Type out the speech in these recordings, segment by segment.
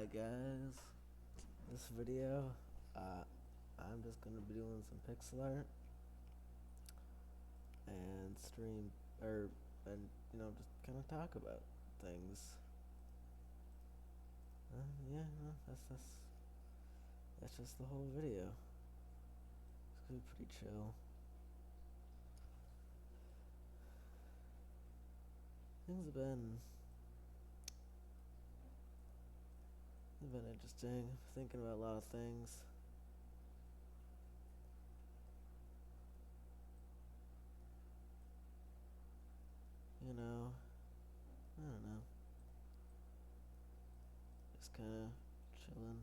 Hi guys, this video, I'm just gonna be doing some pixel art and stream, and just kind of talk about things. Yeah, no, that's just the whole video. It's gonna be pretty chill. Things have been interesting. Thinking about a lot of things. You know, I don't know. Just kind of chilling,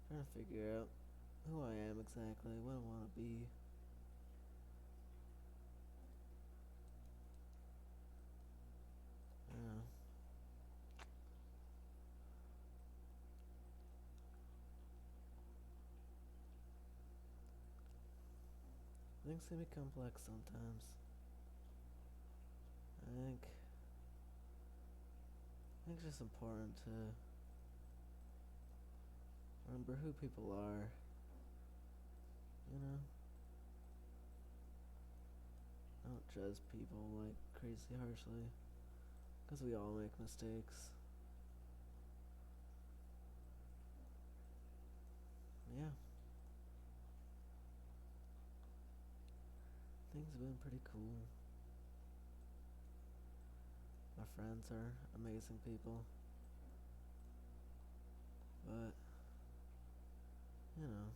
trying to figure out who I am exactly, what I want to be. Yeah. Things can be complex sometimes. I think it's just important to remember who people are, you know? Don't judge people like crazy harshly, because we all make mistakes. Yeah. Things have been pretty cool. My friends are amazing people. But, you know,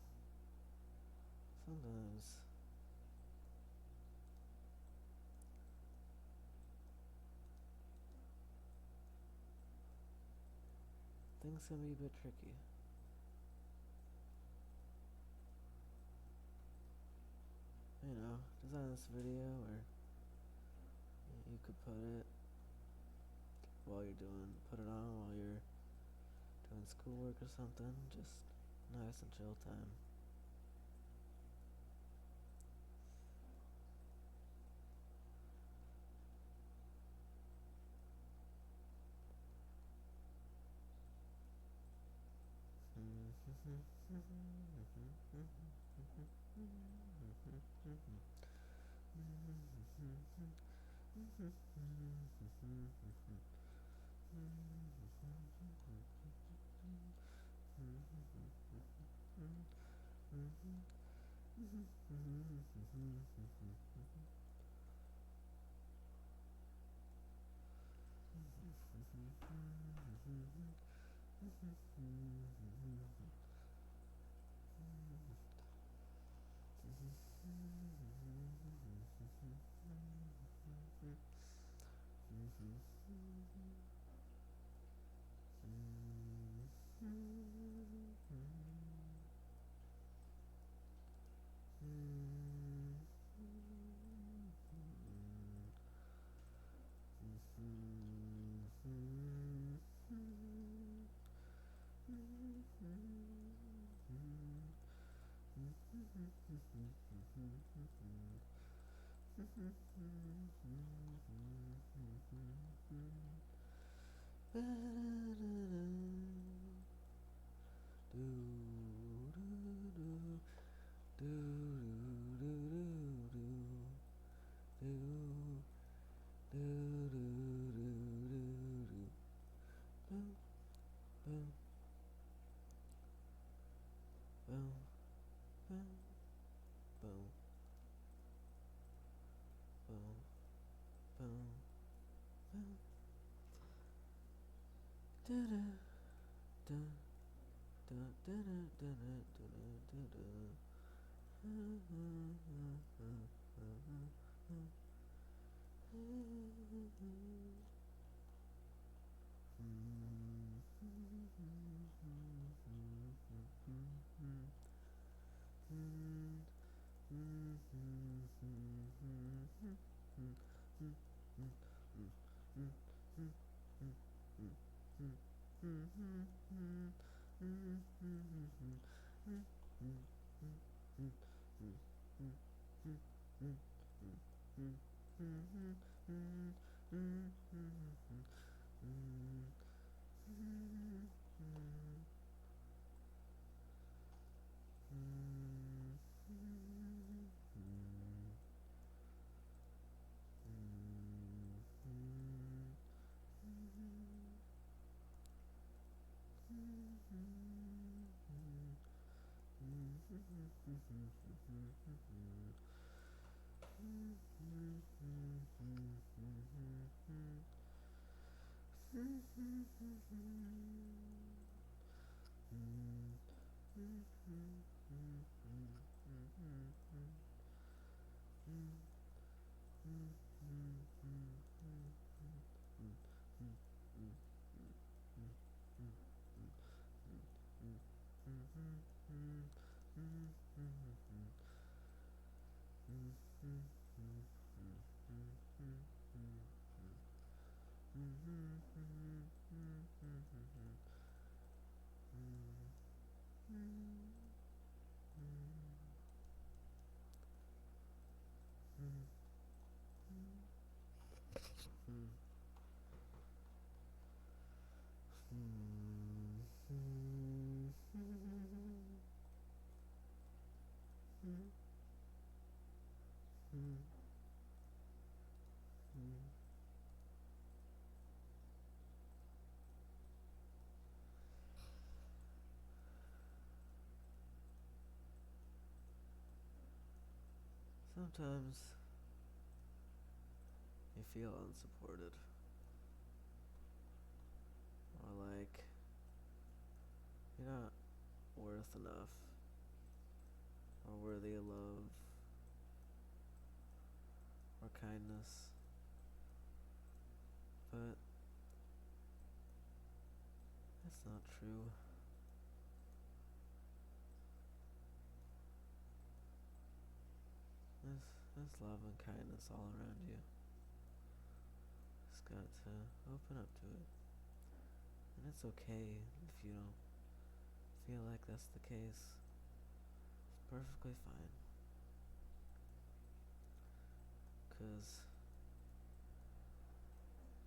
sometimes things can be a bit tricky. Design this video, or you could put it put it on while you're doing schoolwork or something. Just nice and chill time. Sometimes you feel unsupported, or like you're not worth enough, or worthy of love, or kindness, but that's not true. There's love and kindness all around you. Just got to open up to it. And it's okay if you don't feel like that's the case. It's perfectly fine. 'Cause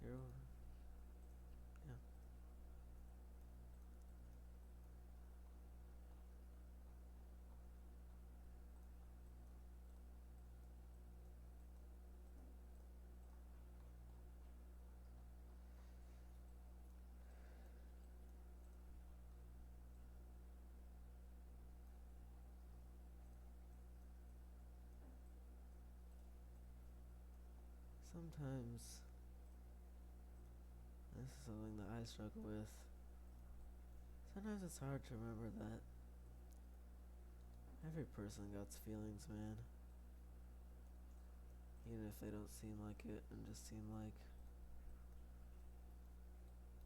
you're, yeah. Sometimes, this is something that I struggle with. Sometimes it's hard to remember that every person got feelings, man. Even if they don't seem like it and just seem like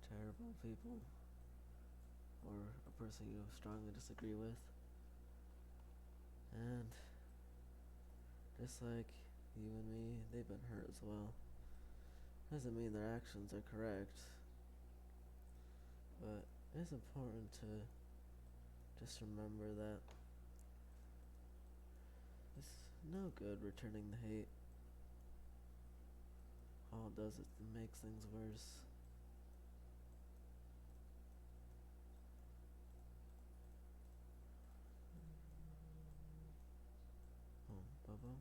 terrible people or a person you strongly disagree with. And just like you and me, they've been hurt as well. Doesn't mean their actions are correct, but it's important to just remember that it's no good returning the hate. All it does is it makes things worse. Oh, Bubba.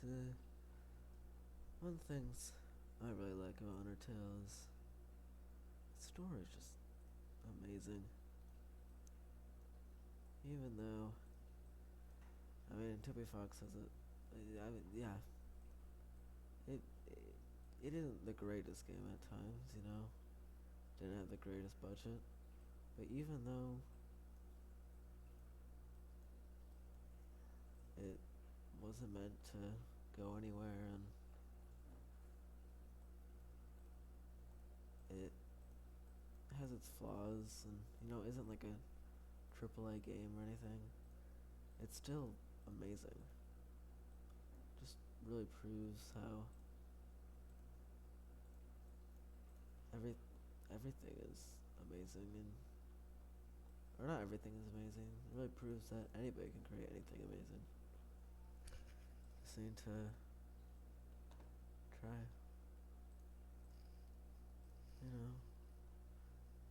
See, one of the things I really like about Undertale is the story is just amazing. Even though, I mean, Toby Fox has it. Yeah, it, it it isn't the greatest game at times, you know. Didn't have the greatest budget, but even though it wasn't meant to go anywhere and it has its flaws and isn't like a AAA game or anything, it's still amazing. Just really proves how every everything is amazing and or not everything is amazing. It really proves that anybody can create anything amazing. Just need to try.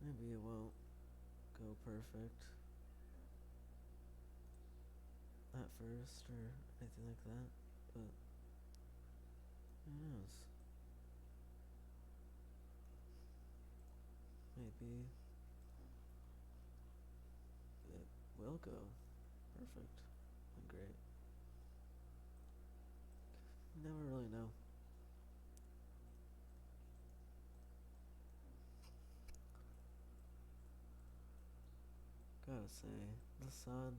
Maybe it won't go perfect at first or anything like that, but who knows? Maybe it will go perfect and great. You never really know. Gotta say, the sun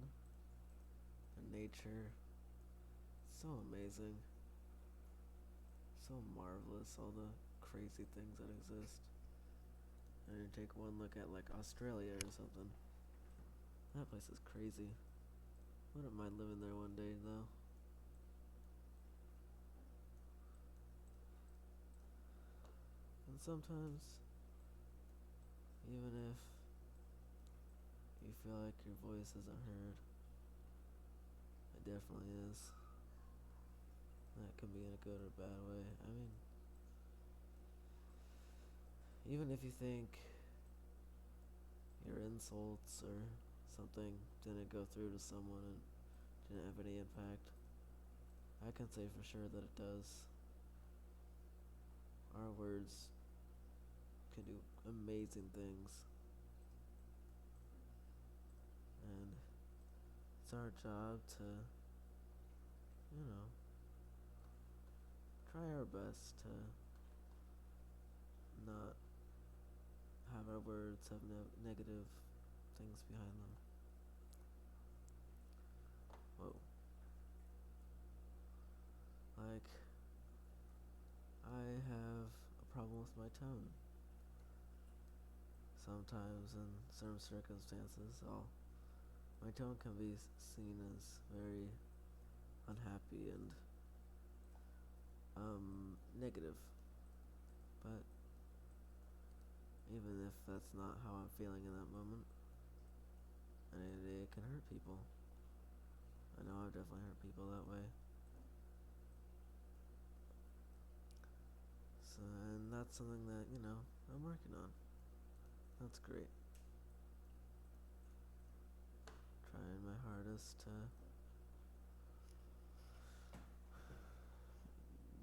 and nature, so amazing, so marvelous, all the crazy things that exist. And you take one look at like Australia or something. That place is crazy. Wouldn't mind living there one day though. And sometimes, even if you feel like your voice isn't heard, it definitely is. That can be in a good or bad way. I mean, even if you think your insults or something didn't go through to someone and didn't have any impact, I can say for sure that it does. Our words can do amazing things, and it's our job to, try our best to not have our words have negative things behind them. Whoa. Like, I have a problem with my tone. Sometimes in certain circumstances, I'll my tone can be seen as very unhappy and negative. But even if that's not how I'm feeling in that moment, and it can hurt people. I know I've definitely hurt people that way. So, and that's something that, I'm working on. That's great. Trying my hardest to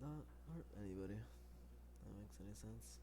not hurt anybody. If that makes any sense.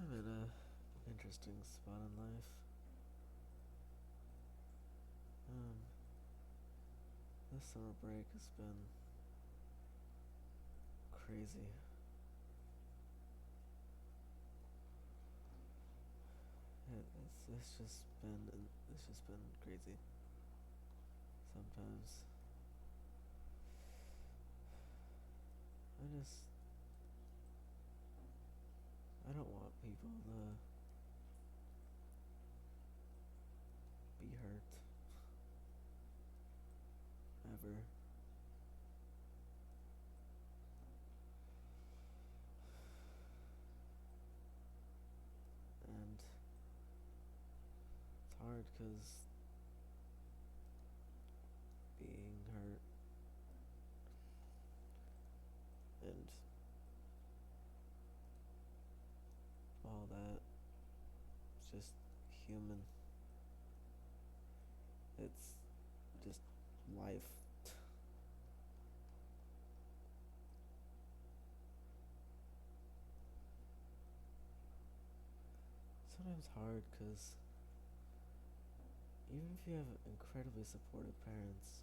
I'm in a interesting spot in life. This summer break has been crazy. It's just been crazy. Sometimes I don't want people to be hurt ever. And it's hard because being hurt and all that, it's just human. It's just life. Sometimes hard because even if you have incredibly supportive parents,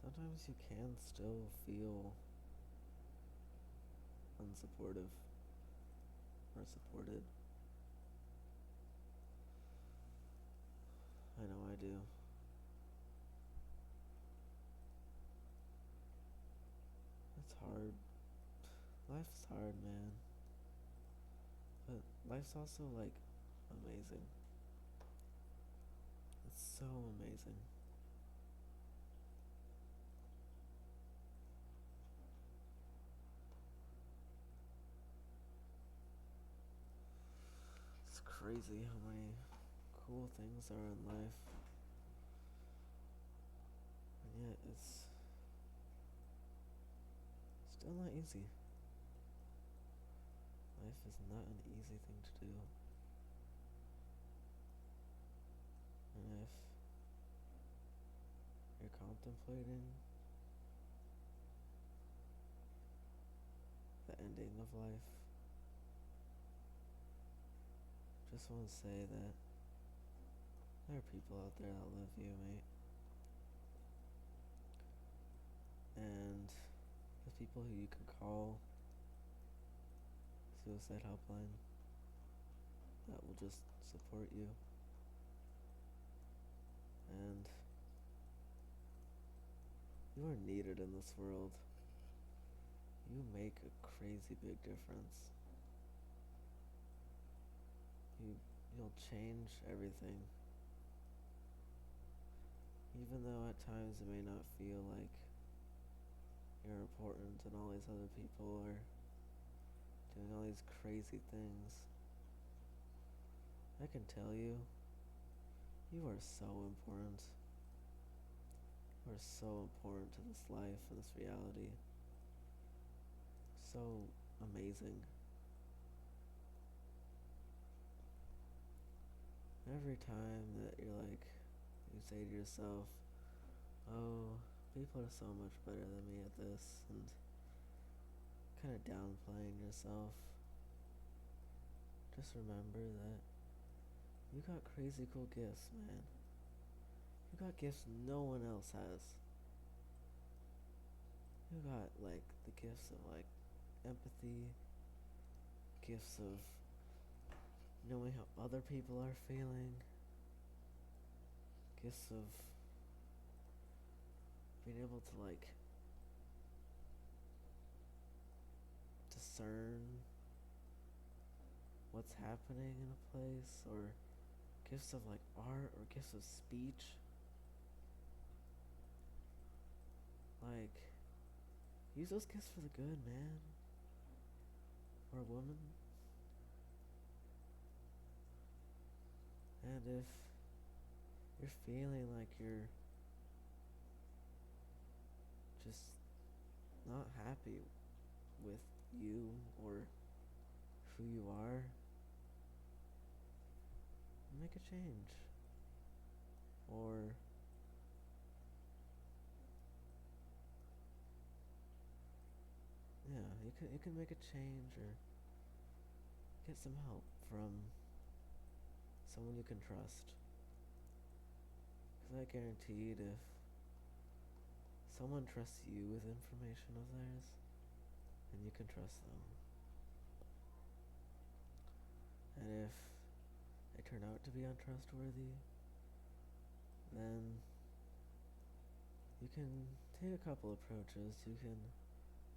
sometimes you can still feel unsupportive or supported. I know I do. It's hard. Life's hard, man. But life's also like amazing. It's so amazing. It's crazy how many cool things are in life. And yet it's still not easy. Life is not an easy thing to do. And if you're contemplating the ending of life, just want to say that There are people out there that love you, mate. And the people who you can call, suicide helpline, that will just support you. And you are needed in this world. You make a crazy big difference. You'll change everything. Even though at times it may not feel like you're important and all these other people are doing all these crazy things, I can tell you, you are so important. You are so important to this life and this reality. So amazing. Every time that you're like, you say to yourself, oh, people are so much better than me at this, and kind of downplaying yourself, just remember that you got crazy cool gifts, man. You got gifts no one else has. You got like the gifts of like empathy, gifts of knowing how other people are feeling, gifts of being able to like discern what's happening in a place, or gifts of like art, or gifts of speech. Like, use those gifts for the good, man. Or a woman. And if you're feeling like you're just not happy with you or who you are, make a change. Or yeah, you can make a change, or get some help from someone you can trust. Because I guaranteed, if someone trusts you with information of theirs, then you can trust them. And if they turn out to be untrustworthy, then you can take a couple approaches. You can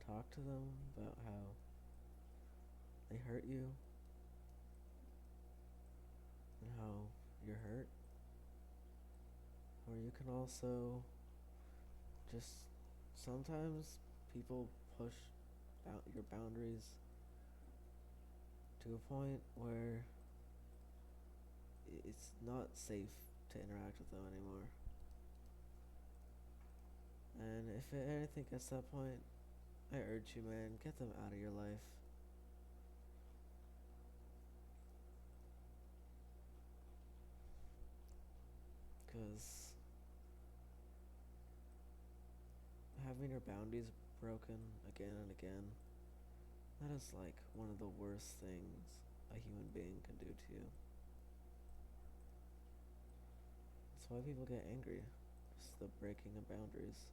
talk to them about how they hurt you and how you're hurt. Or you can also just, sometimes people push your boundaries to a point where it's not safe to interact with them anymore. And if anything gets to that point, I urge you, man, get them out of your life. Because having your boundaries broken again and again, that is like one of the worst things a human being can do to you. That's why people get angry. Just the breaking of boundaries.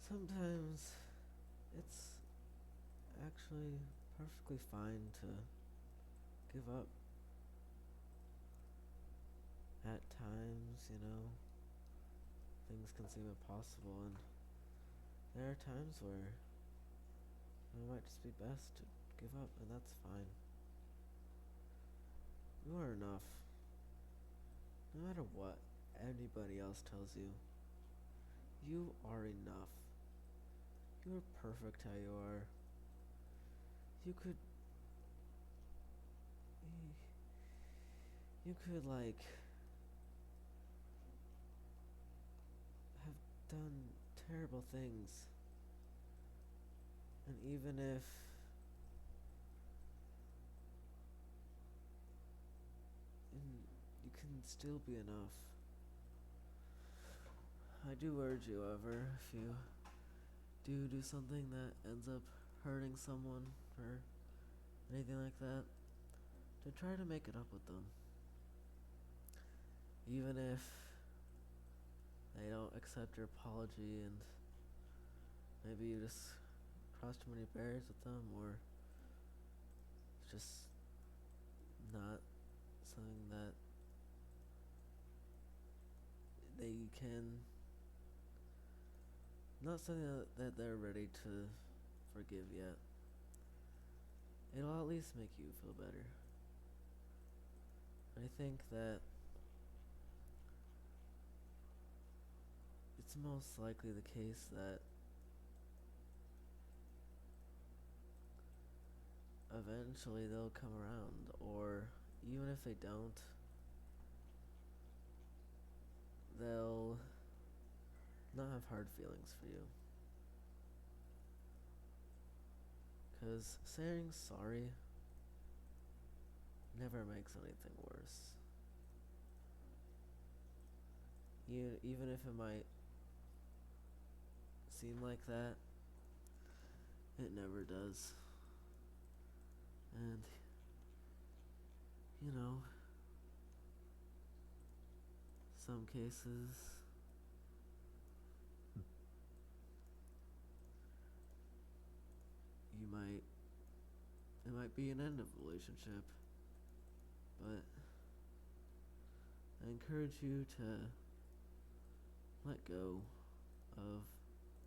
Sometimes it's actually perfectly fine to give up at times. Things can seem impossible, and there are times where it might just be best to give up, and that's fine. You are enough. No matter what anybody else tells you, you are enough. You are perfect how you are. You could you could have done terrible things, and even if you can still be enough. I do urge you, however, if you do something that ends up hurting someone or anything like that, to try to make it up with them. Even if they don't accept your apology and maybe you just crossed too many barriers with them, or it's just not something that they can, not something that they're ready to forgive yet. It'll at least make you feel better. I think that it's most likely the case that eventually they'll come around, or even if they don't, they'll not have hard feelings for you. Because saying sorry never makes anything worse. Even if it might seem like that, it never does. And, some cases, it might be an end of a relationship, but I encourage you to let go of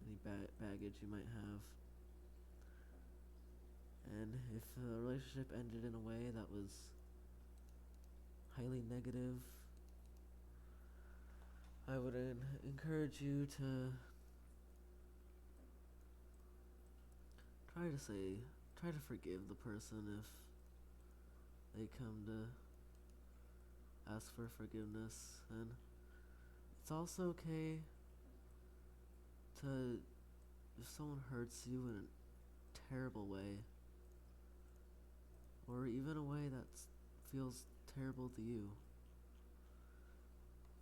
any baggage you might have. And if a relationship ended in a way that was highly negative, I would encourage you to try to forgive the person if they come to ask for forgiveness. And it's also okay to, if someone hurts you in a terrible way, or even a way that feels terrible to you,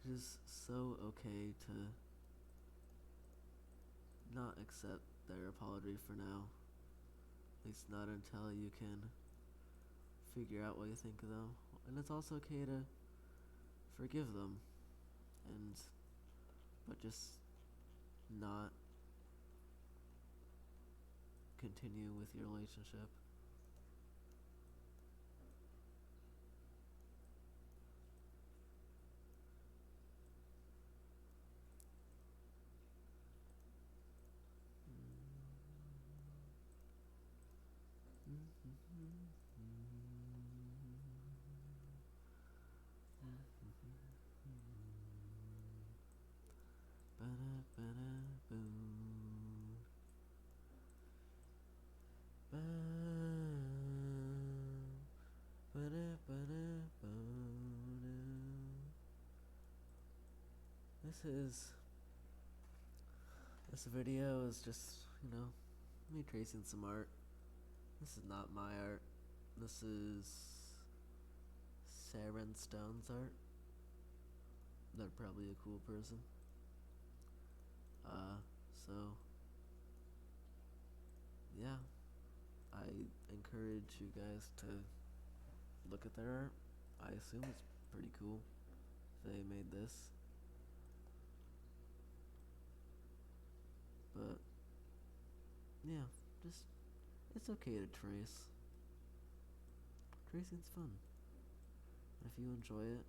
it is so okay to not accept their apology for now. At least not until you can figure out what you think of them. And it's also okay to forgive them, but just not continue with your relationship. This video is just, me tracing some art. This is not my art. This is Sharon Stone's art. They're probably a cool person. So, yeah. I encourage you guys to look at their art. I assume it's pretty cool. They made this. But, yeah, it's okay to trace. Tracing's fun. If you enjoy it,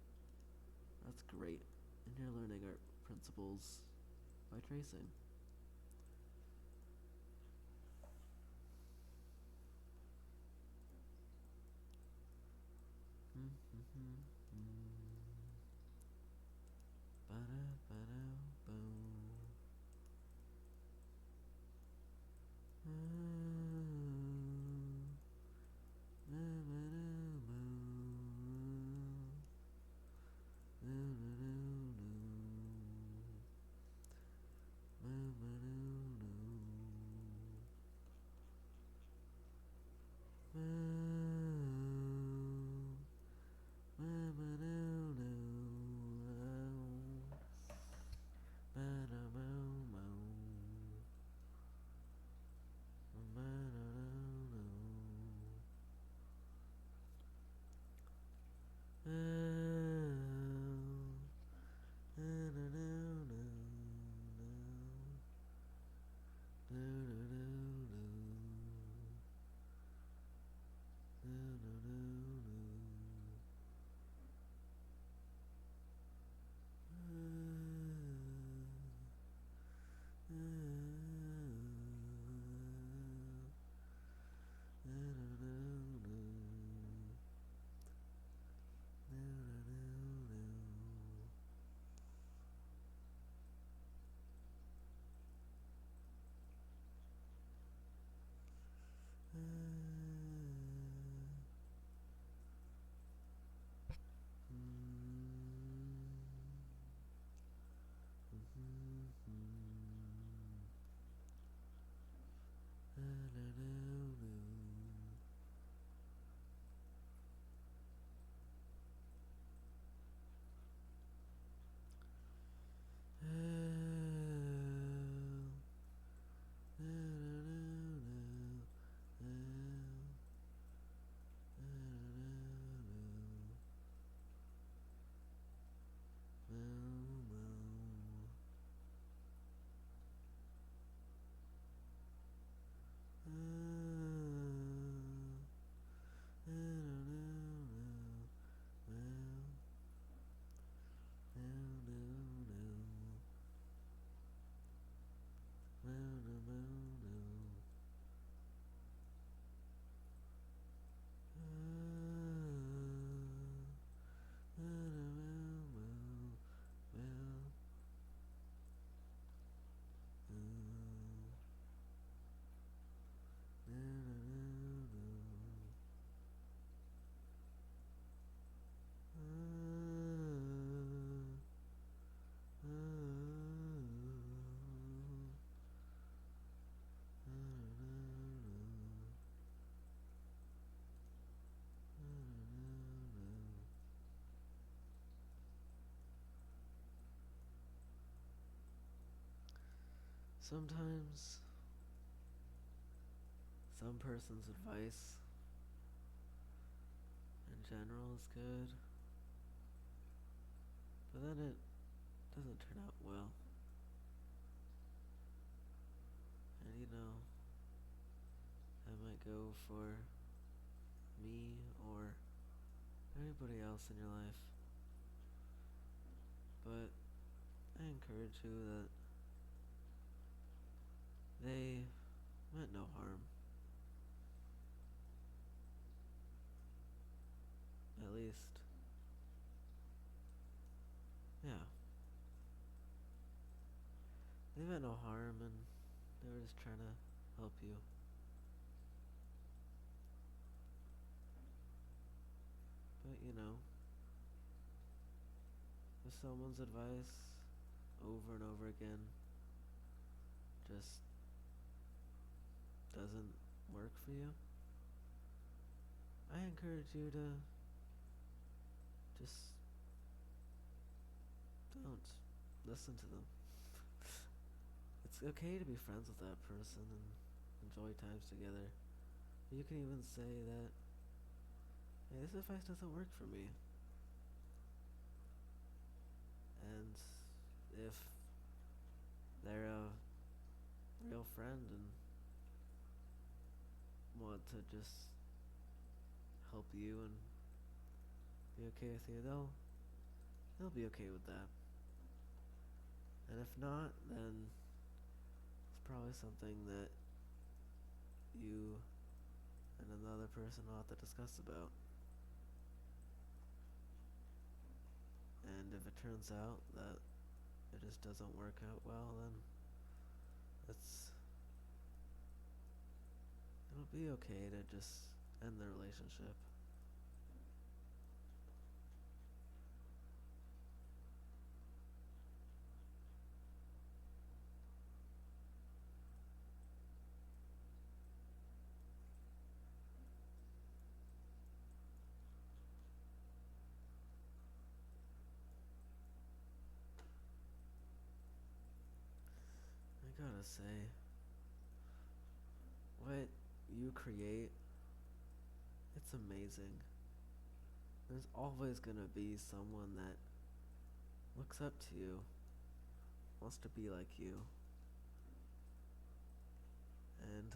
that's great. And you're learning art principles by tracing. Sometimes some person's advice in general is good, but then it doesn't turn out well. And I might go for me or anybody else in your life. But I encourage you that they meant no harm. At least, yeah. They meant no harm and they were just trying to help you. But if someone's advice over and over again just doesn't work for you, I encourage you to just don't listen to them. It's okay to be friends with that person and enjoy times together. You can even say that, hey, this advice doesn't work for me. And if they're a real friend and want to just help you and be okay with you, they'll be okay with that. And if not, then it's probably something that you and another person will have to discuss about. And if it turns out that it just doesn't work out well, then it'll be okay to just end the relationship. I gotta say, what you create, it's amazing. There's always gonna be someone that looks up to you, wants to be like you, and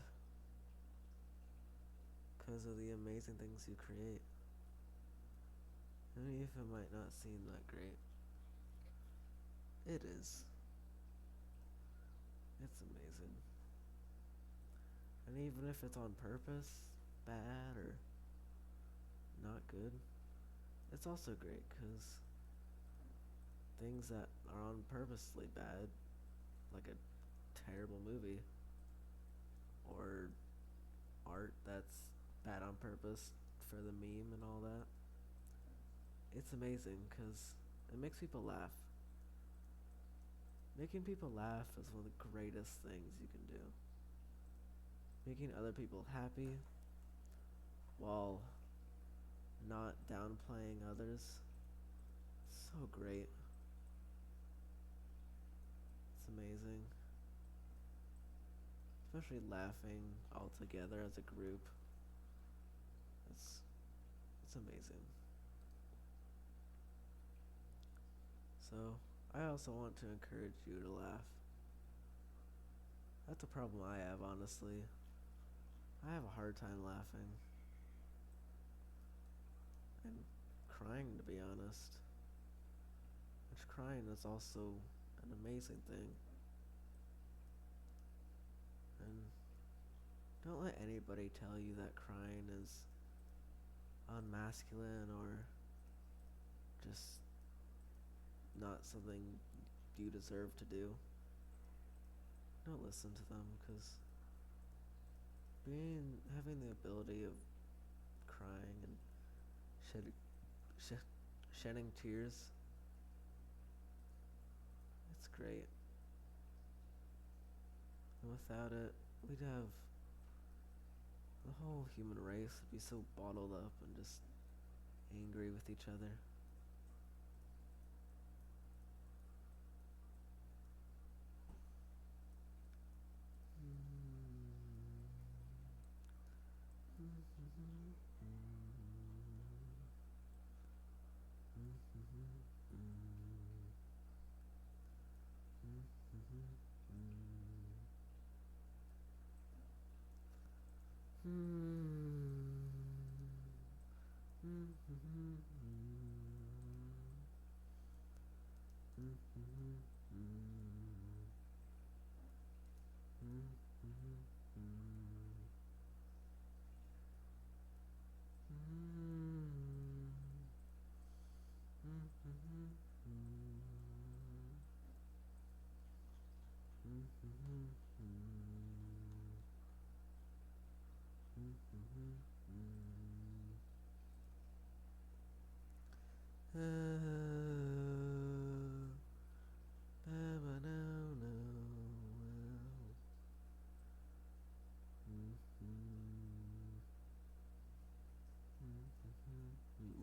because of the amazing things you create, even if it might not seem that great, it is. It's amazing. And even if it's on purpose, bad or not good, it's also great because things that are on purposely bad, like a terrible movie, or art that's bad on purpose for the meme and all that, it's amazing because it makes people laugh. Making people laugh is one of the greatest things you can do. Making other people happy while not downplaying others, so great. It's amazing. Especially laughing all together as a group. It's amazing. So, I also want to encourage you to laugh. That's a problem I have, honestly. I have a hard time laughing. And crying, to be honest. Which crying is also an amazing thing. And don't let anybody tell you that crying is unmasculine or just not something you deserve to do. Don't listen to them, because having the ability of crying and shedding tears, it's great. And without it, we'd have the whole human race would be so bottled up and just angry with each other.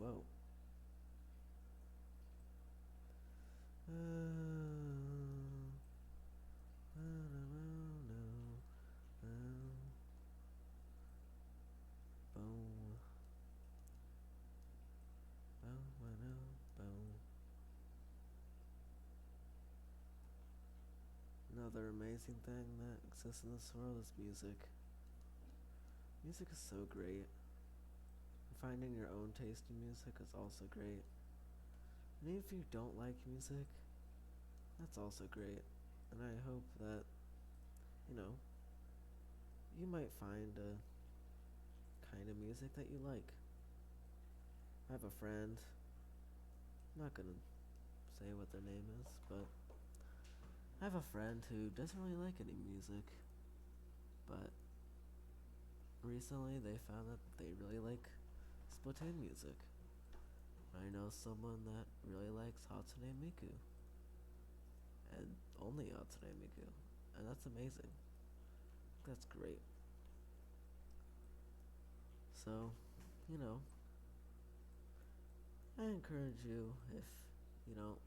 Whoa. Another amazing thing that exists in this world is music. Music is so great. Finding your own taste in music is also great. And even if you don't like music, that's also great. And I hope that, you know, you might find a kind of music that you like. I have a friend, I'm not gonna say what their name is, but I have a friend who doesn't really like any music, but recently they found that they really like Splatoon music. I know someone that really likes Hatsune Miku, and only Hatsune Miku, and that's amazing. That's great. So, you know, I encourage you, if you don't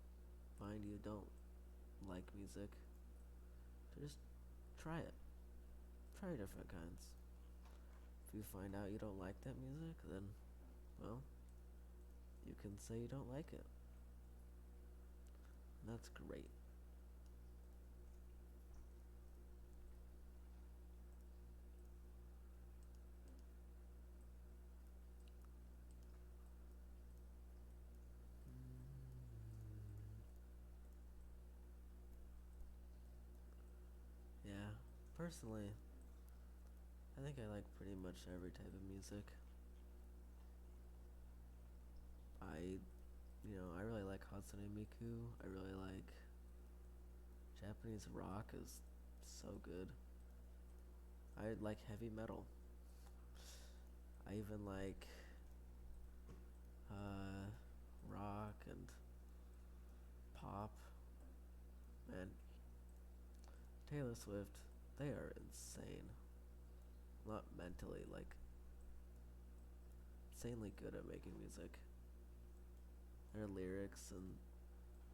find you don't like music, to just try it. Try different kinds. If you find out you don't like that music, then, well, you can say you don't like it. And that's great. Yeah, personally, I think I like pretty much every type of music. I really like Hatsune Miku. I really like Japanese rock is so good. I like heavy metal. I even like uh, rock and pop. Man, Taylor Swift, they are insane. Not mentally, like insanely good at making music. Their lyrics and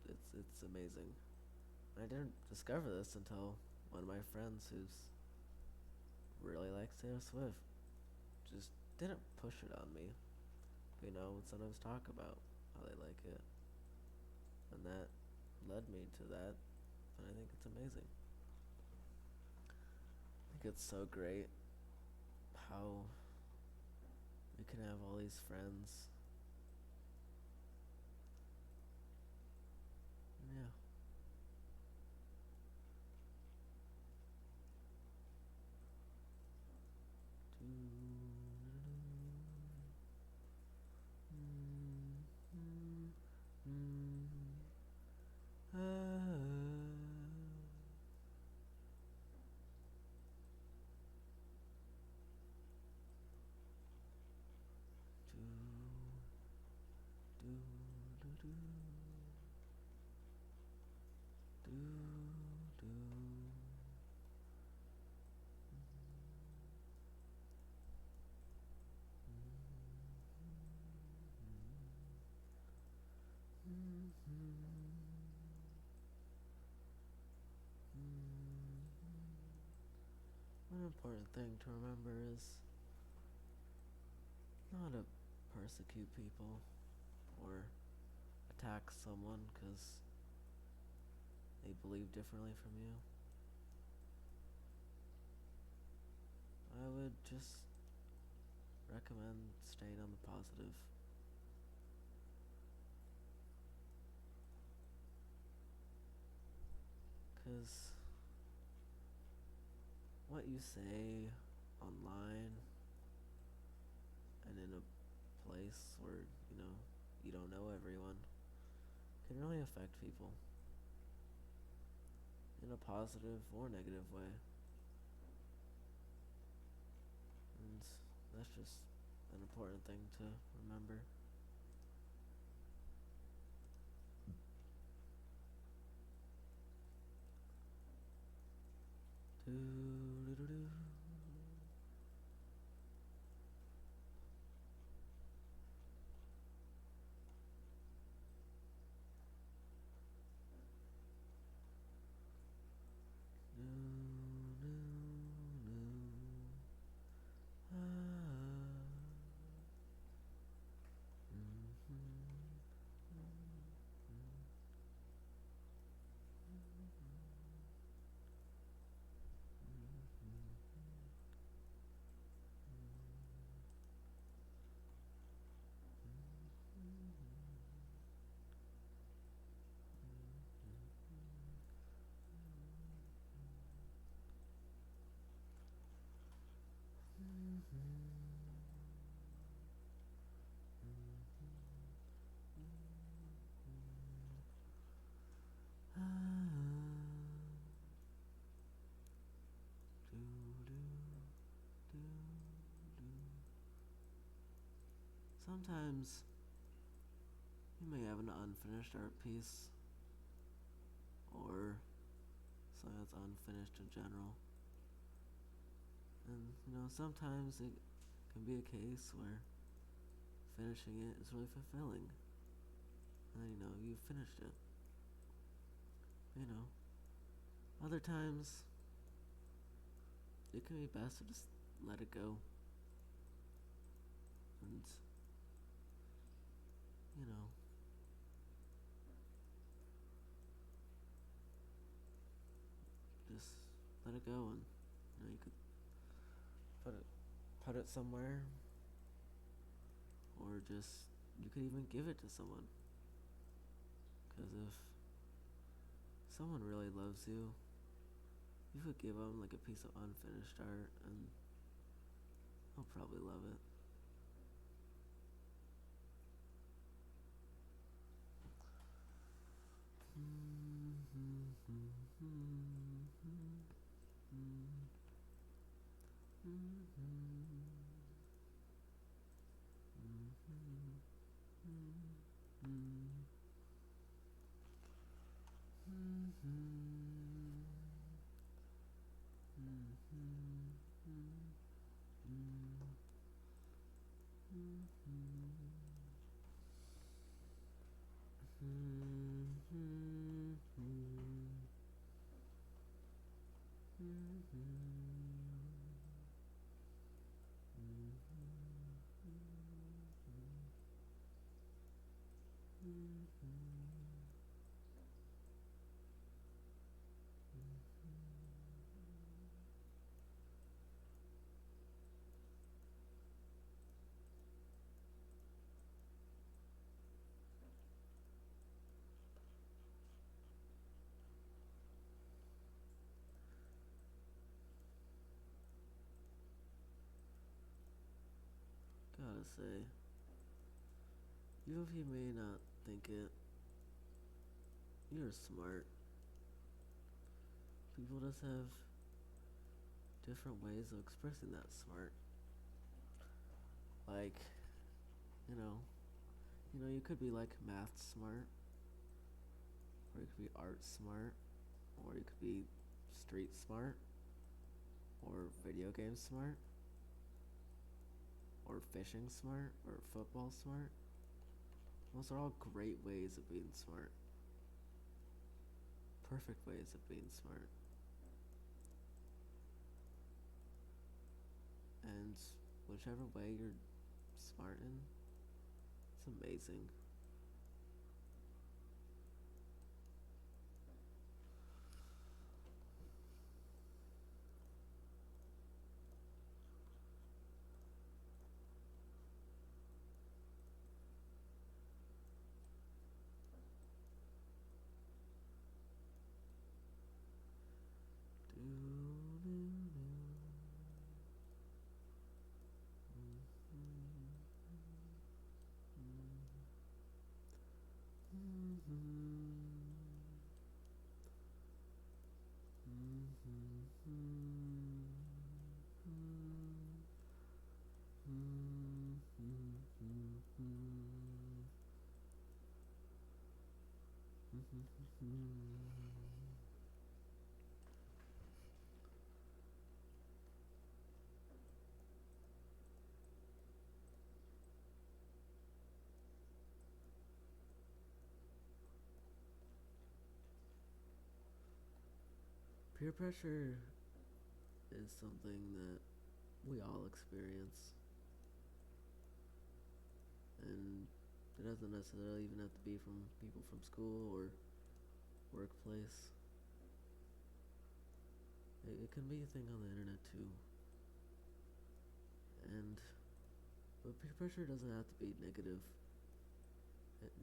it's amazing. I didn't discover this until one of my friends who's really likes Taylor Swift just didn't push it on me. Would sometimes talk about how they like it. And that led me to that. And I think it's amazing. I think it's so great how we can have all these friends. Yeah. One important thing to remember is not to persecute people or attack someone, because they believe differently from you, I would just recommend staying on the positive. Because what you say online and in a place where, you don't know everyone can really affect people in a positive or negative way. And that's just an important thing to remember. Doo-doo-doo-doo. Sometimes you may have an unfinished art piece or something that's unfinished in general. And, sometimes it can be a case where finishing it is really fulfilling. And then, you finished it. Other times it can be best to just let it go. And, just let it go, and you could put it somewhere, or just you could even give it to someone. Because if someone really loves you, you could give them like a piece of unfinished art, and they'll probably love it. Gotta say, even if you may not think it, you're smart. People just have different ways of expressing that smart. Like, you could be like math smart, or you could be art smart, or you could be street smart, or video game smart, or fishing smart, or football smart. Those are all great ways of being smart. Perfect ways of being smart. And whichever way you're smart in, it's amazing. Peer pressure is something that we all experience, and it doesn't necessarily even have to be from people from school or workplace. It can be a thing on the internet too. And but peer pressure doesn't have to be negative.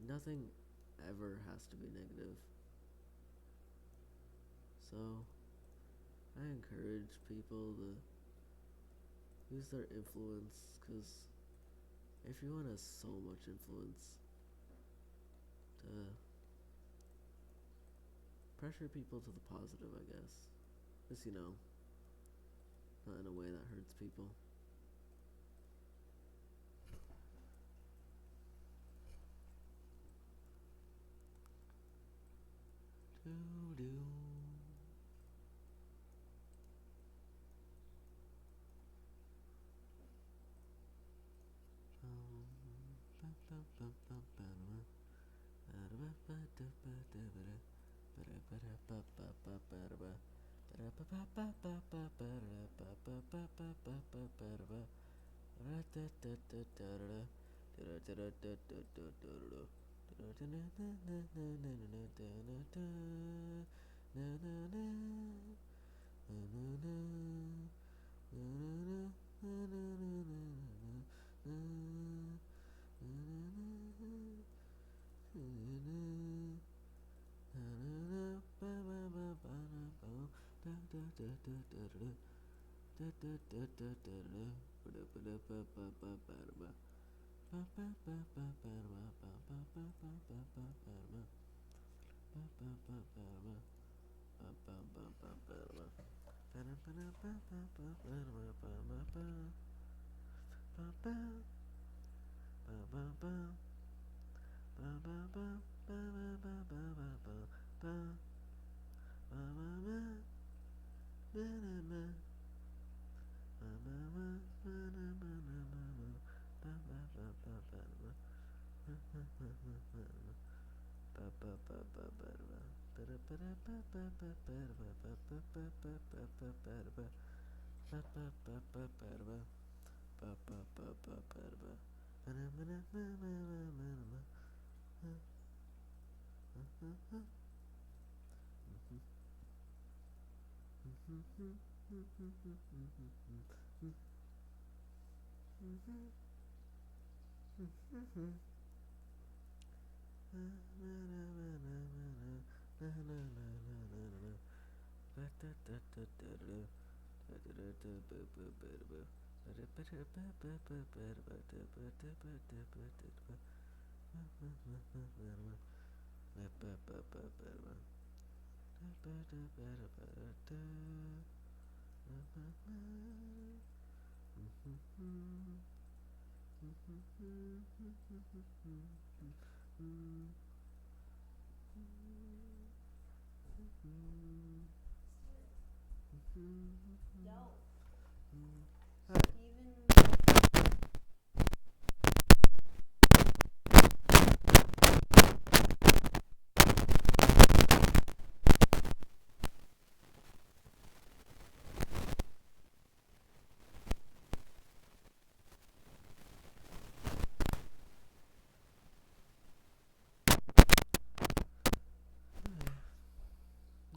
Nothing ever has to be negative. So I encourage people to use their influence, because everyone has so much influence to pressure people to the positive, I guess. Just, not in a way that hurts people. Do-do.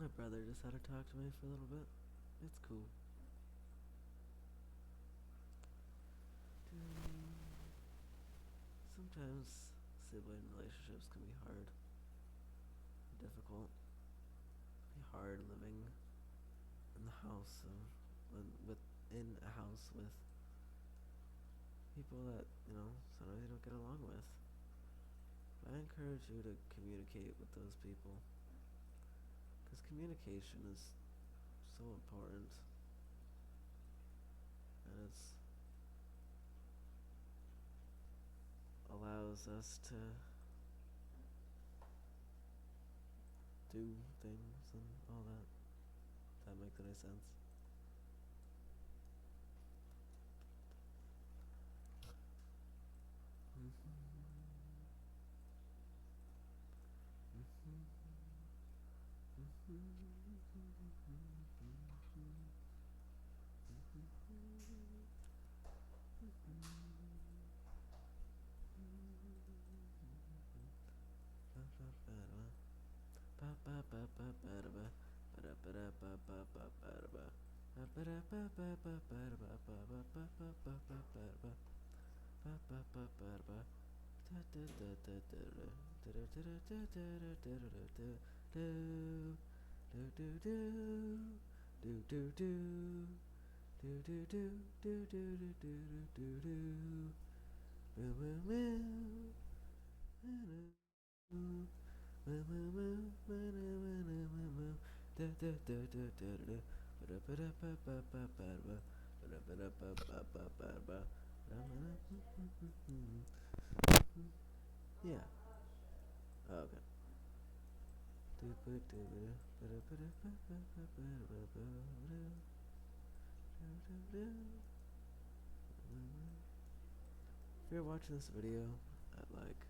My brother just had to talk to me for a little bit. It's cool. Sometimes sibling relationships can be hard, difficult. It can be hard living in the house in a house with people that sometimes you don't get along with. But I encourage you to communicate with those people, because communication is so important, and it's allows us to do things and all that. If that makes any sense. Yeah. Oh, okay. If you're watching this video at like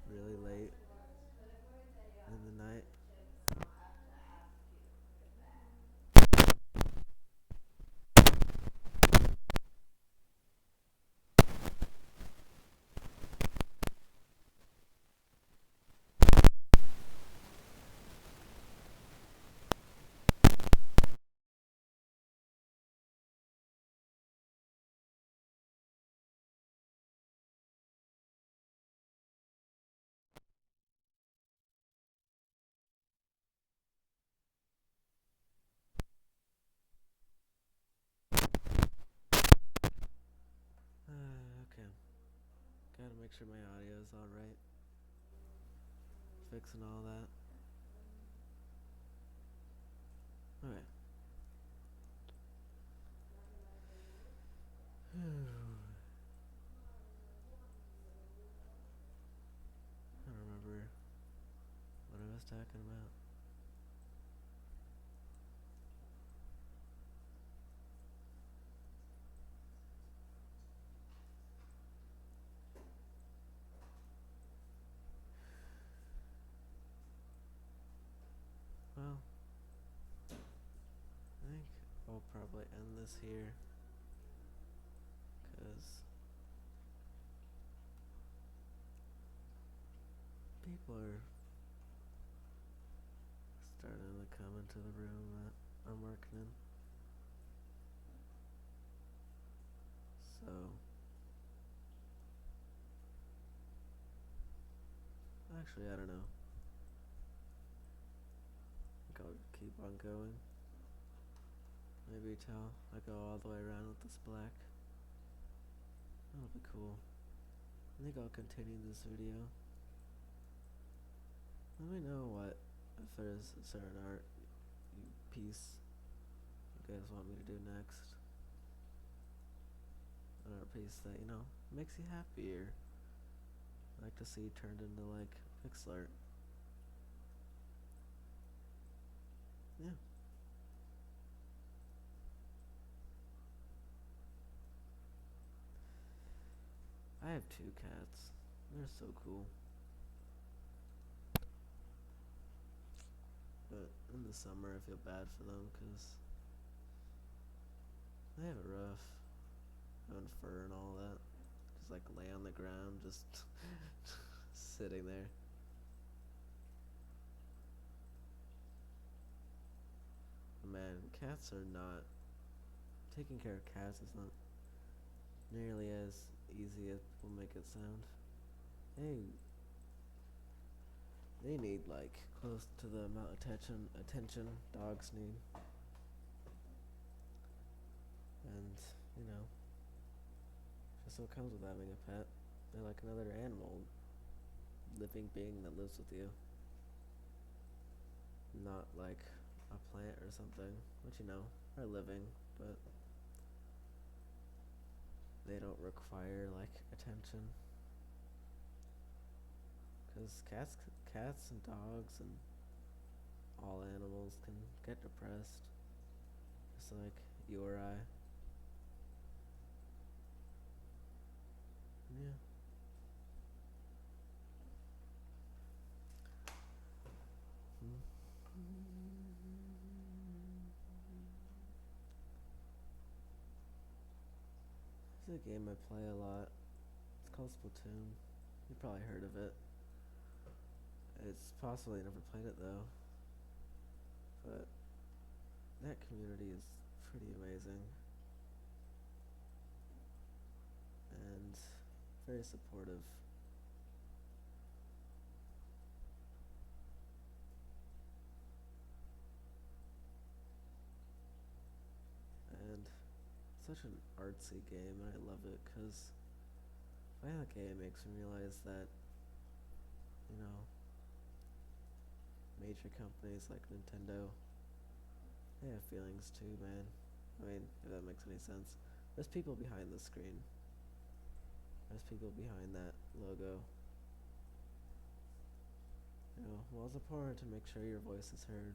really late in the night, okay. Gotta make sure my audio is alright. Fixing all that. Okay. I don't remember what I was talking about. Well, I think I'll probably end this here because people are starting to come into the room that I'm working in. So, actually, I don't know. I think I'll keep on going. Maybe till I go all the way around with this black. That'll be cool. I think I'll continue this video. Let me know what, if there's a certain art piece you guys want me to do next. An art piece that, you know, makes you happier. I like to see turned into like pixel art. Yeah. I have 2 cats. They're so cool. But in the summer, I feel bad for them because they have it rough. Having fur and all that. Just like lay on the ground, just sitting there. Man, cats are not. Taking care of cats is not nearly as easy as people make it sound. They need like close to the amount of attention dogs need. And, you know, just what comes with having a pet. They're like another animal, living being that lives with you. Not like a plant or something, which, you know, are living, but they don't require like attention. Because cats and dogs and all animals can get depressed, just like you or I. Yeah. This is a game I play a lot. It's called Splatoon. You probably heard of it. It's possible you never played it though, but that community is pretty amazing and very supportive. And such an artsy game, and I love it because playing the game makes me realize that, you know, major companies like Nintendo, they have feelings too, man. I mean, if that makes any sense. There's people behind the screen. There's people behind that logo. You know, well, it's important to make sure your voice is heard.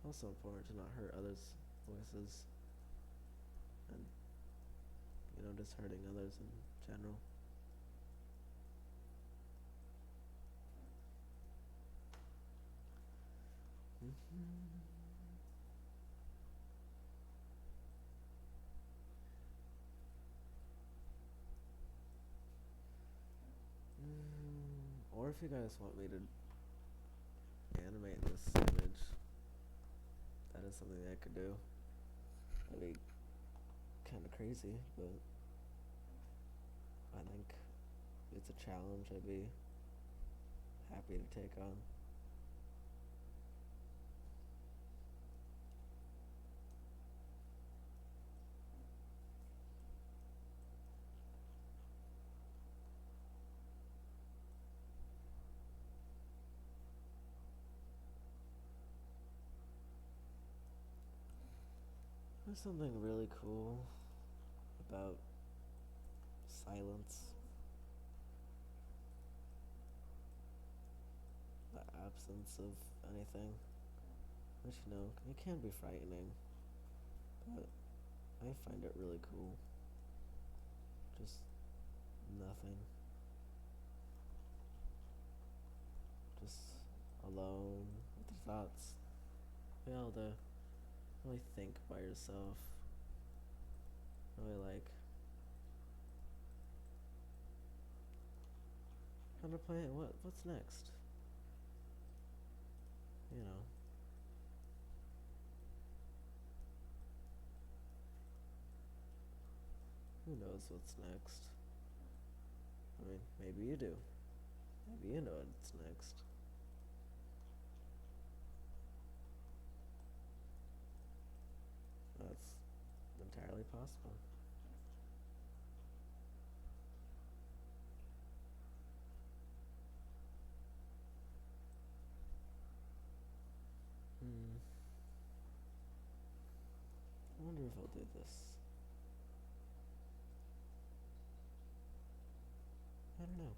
Also important to not hurt others' voices and, you know, just hurting others in general. Or if you guys want me to animate this image, that is something I could do. That'd be kind of crazy, but I think it's a challenge I'd be happy to take on. There's something really cool about silence, the absence of anything, which, you know, it can be frightening, but I find it really cool. Just nothing. Just alone with your thoughts. Be able to really think by yourself. Really like contemplate what's next. You know. Who knows what's next? I mean, maybe you do. Maybe you know what's next. That's entirely possible. Hmm. I wonder if I'll do this. I don't know.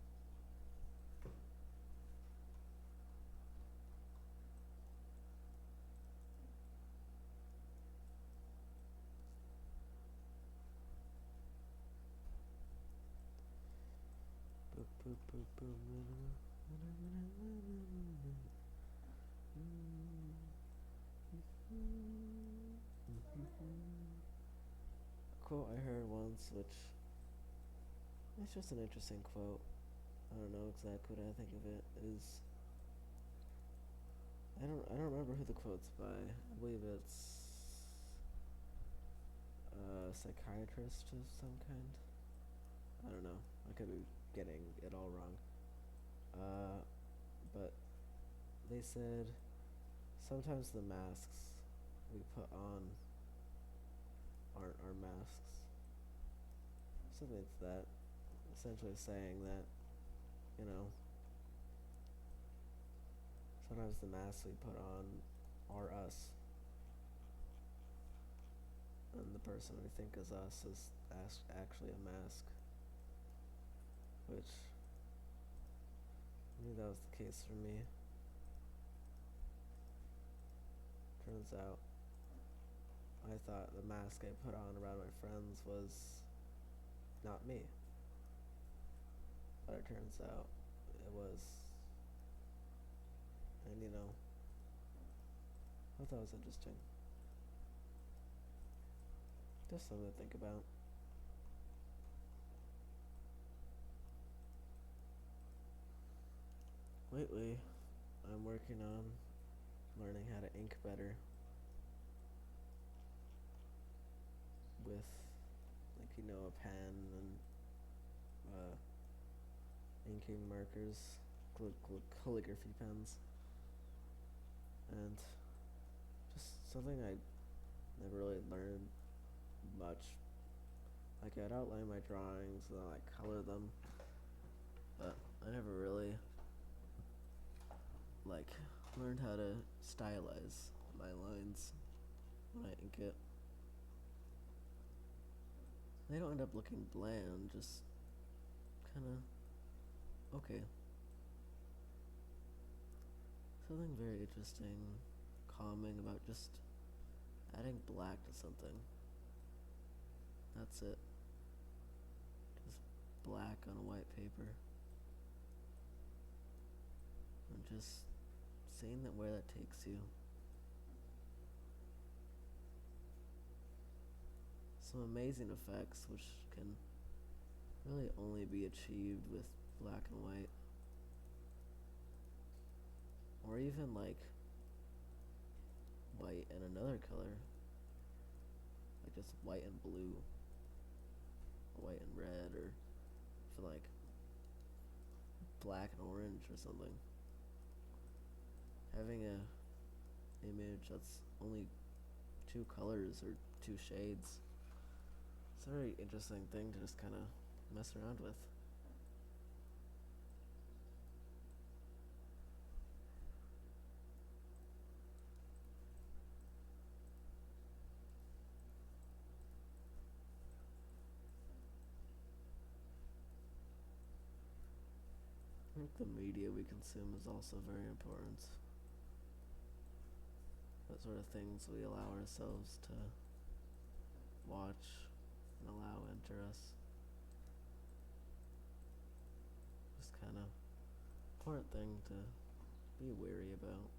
Boop, boop, boop, boop. Quote I heard once, which it's just an interesting quote. I don't know exactly what I think of it. Is I don't remember who the quote's by. I believe it's a psychiatrist of some kind. I don't know. I could be getting it all wrong. Uh, but they said sometimes the masks we put on aren't our masks. Something like that. Essentially saying that, you know, sometimes the masks we put on are us, and the person we think is us is actually a mask. Which I knew that was the case for me. Turns out, I thought the mask I put on around my friends was not me. But it turns out it was. And I thought it was interesting. Just something to think about. Lately, I'm working on learning how to ink better with, a pen and inking markers, calligraphy pens, and just something I never really learned much. Like, I'd outline my drawings and then I'd color them, but I never really learned how to stylize my lines when I ink it. They don't end up looking bland, just kind of okay. Something very interesting, calming about just adding black to something. That's it. Just black on a white paper. And just seeing where that takes you. Some amazing effects which can really only be achieved with black and white. Or even white and another color. Like just white and blue. Or white and red, or for black and orange or something. Having a image that's only two colors or two shades. It's a very interesting thing to just kind of mess around with. I think the media we consume is also very important. What sort of things we allow ourselves to watch and allow enter us. Just kind of important thing to be wary about.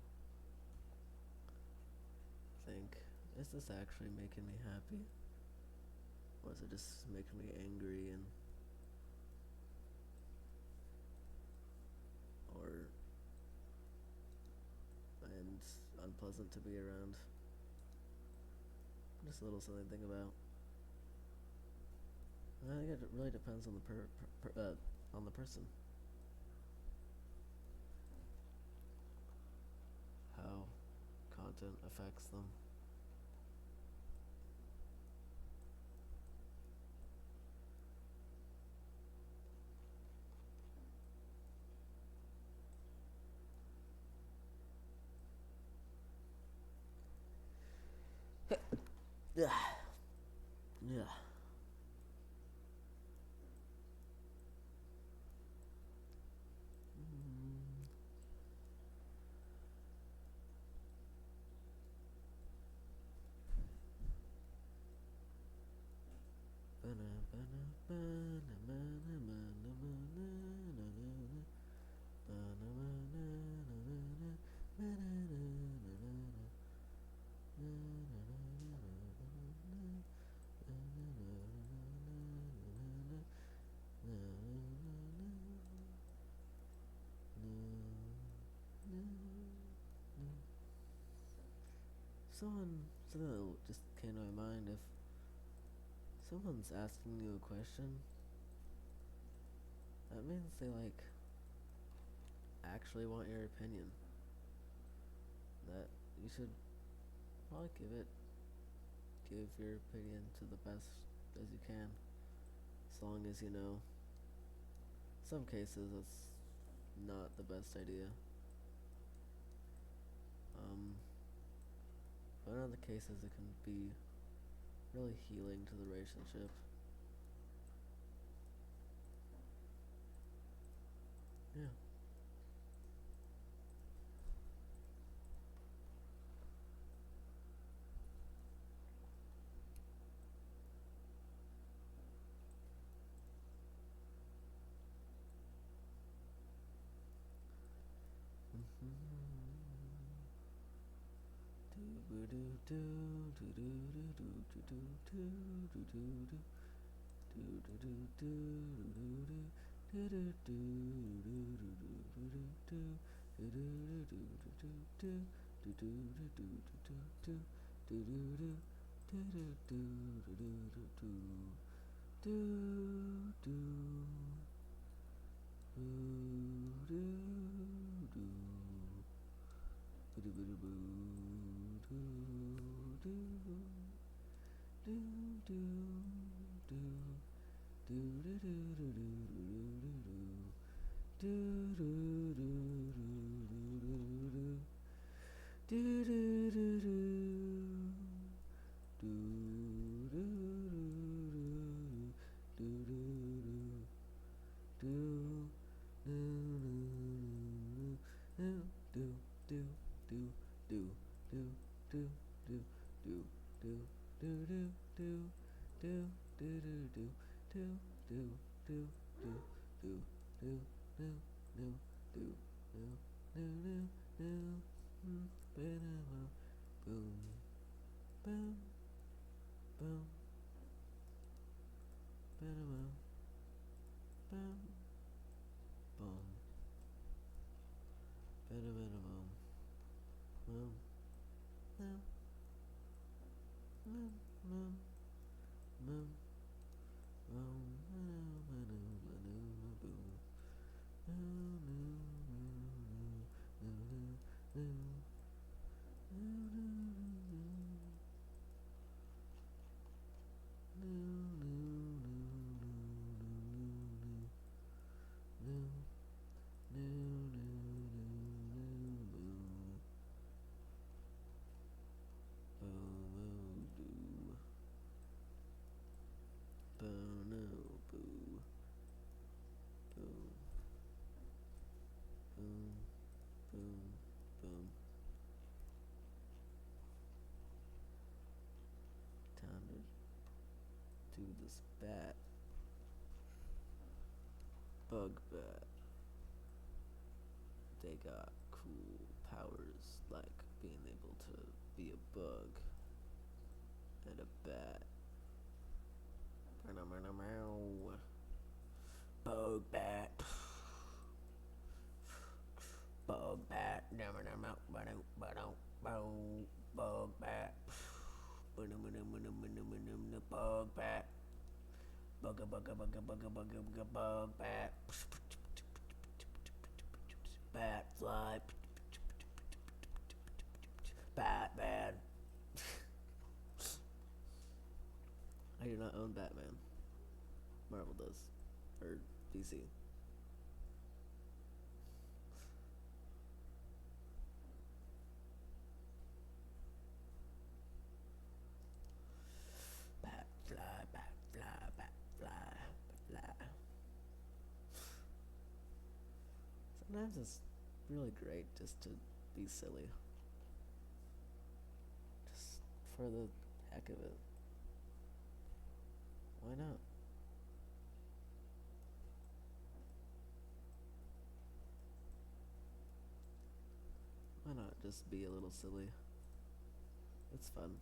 Think, is this actually making me happy? Or is it just making me angry and unpleasant to be around? Just a little something to think about. I think it really depends on the person. How content affects them. Yeah. Yeah. Something that just came to my mind, if someone's asking you a question, that means they actually want your opinion. That you should probably give your opinion to the best as you can, as long as you know. Some cases it's not the best idea. But in other cases it can be really healing to the relationship. Yeah. Time to do this bat. Bug bat. They got cool powers like being able to be a bug and a bat. Bug bat. Bug bat. Bug bat. Bug bat. Bugga bugga bugga bugga bugga bugga bug bat. Bat fly. Batman. I do not own Batman. Marvel does. Or DC. Bat fly, bat fly, bat fly, bat fly. Sometimes it's really great just to be silly. Just for the heck of it. Why not? Why not just be a little silly? It's fun.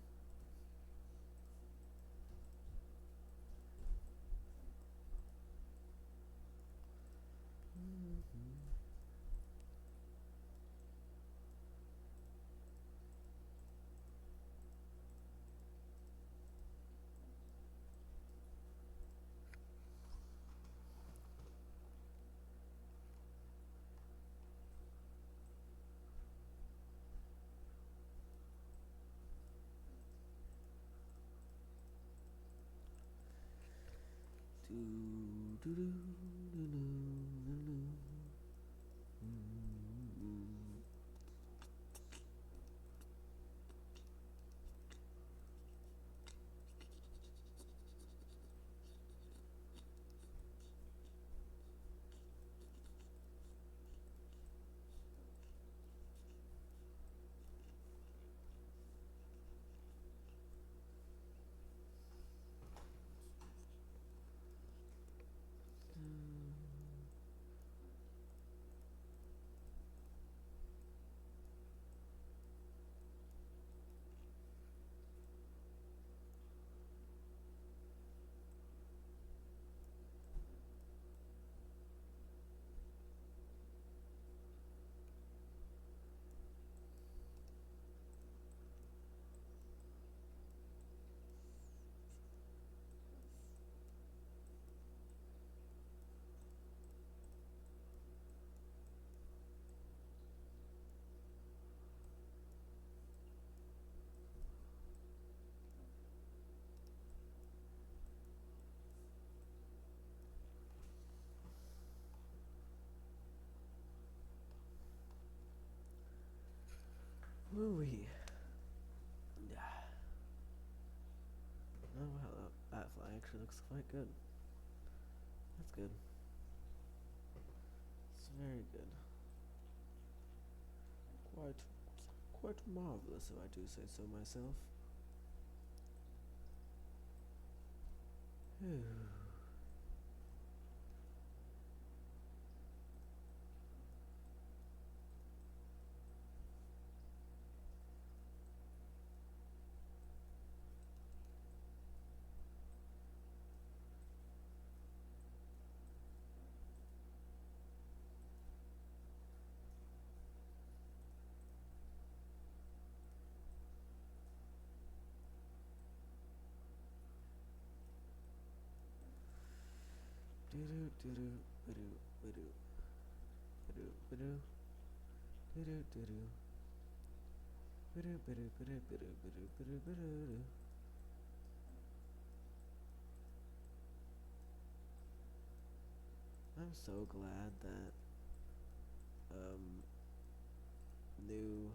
Woo-wee. Yeah. Oh wow, that fly actually looks quite good. That's good. It's very good. Quite marvelous, if I do say so myself. Do do do do do do do do do do do do. I'm so glad that new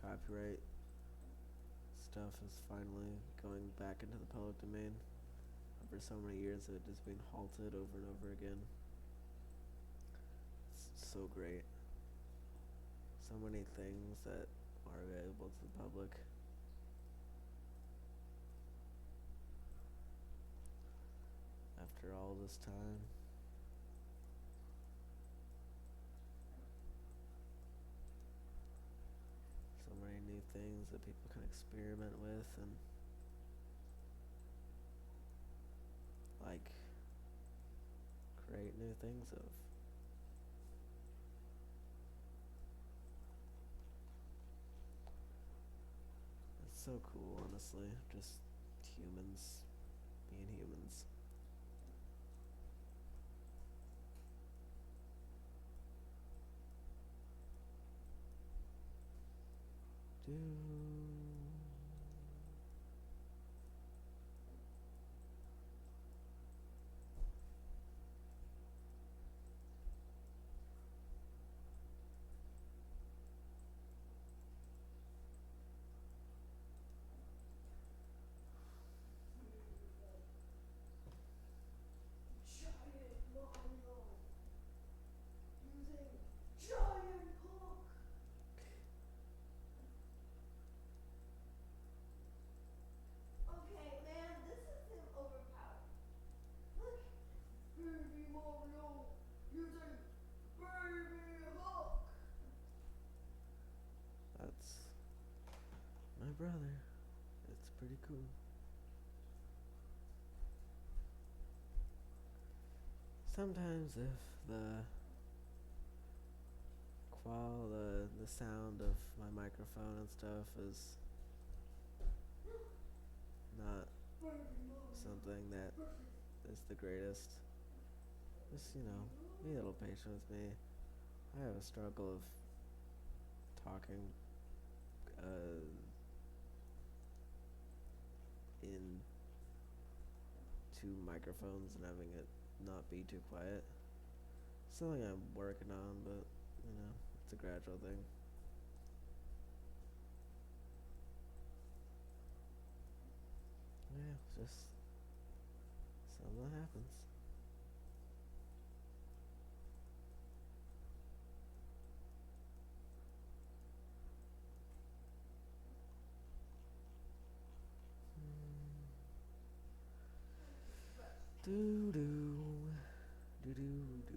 copyright stuff is finally going back into the public domain. For so many years it had just been halted over and over again. It's so great. So many things that are available to the public. After all this time. So many new things that people can experiment with and like create new things of. It's so cool, honestly. Just humans being humans. Do. That's my brother. It's pretty cool. Sometimes if the sound of my microphone and stuff is not something that is the greatest, just be a little patient with me. I have a struggle of talking in two microphones and having it not be too quiet. Something I'm working on, but it's a gradual thing. Yeah, it's just something happens. Do do do do do.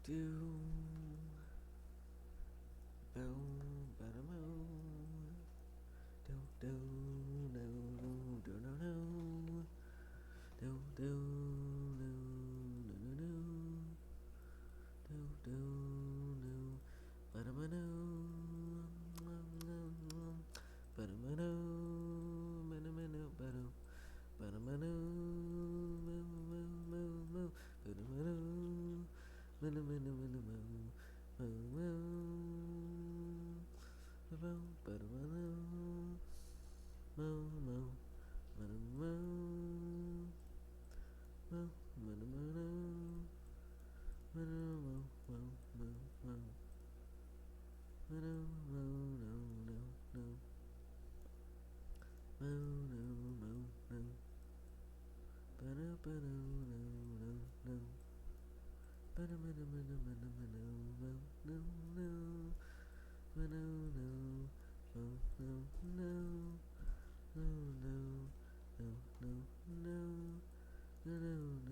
do. Boom, bada boom. Do do do do do do. Do do do do do do. Do do do. Bada bada. Bada bada. Bada bada bada. Bada bada. Moo moo moo moo. Bada bada. Bada bada bada moo. Moo moo. Bada bada bada. Moo moo. Bada moo. Moo bada bada. Bada moo moo moo moo. Bada moo no no no. Moo no moo no. Bada bada no no no. Bada bada bada bada bada no no no. Bada no no no no. No no no no no. No no no no no. No no.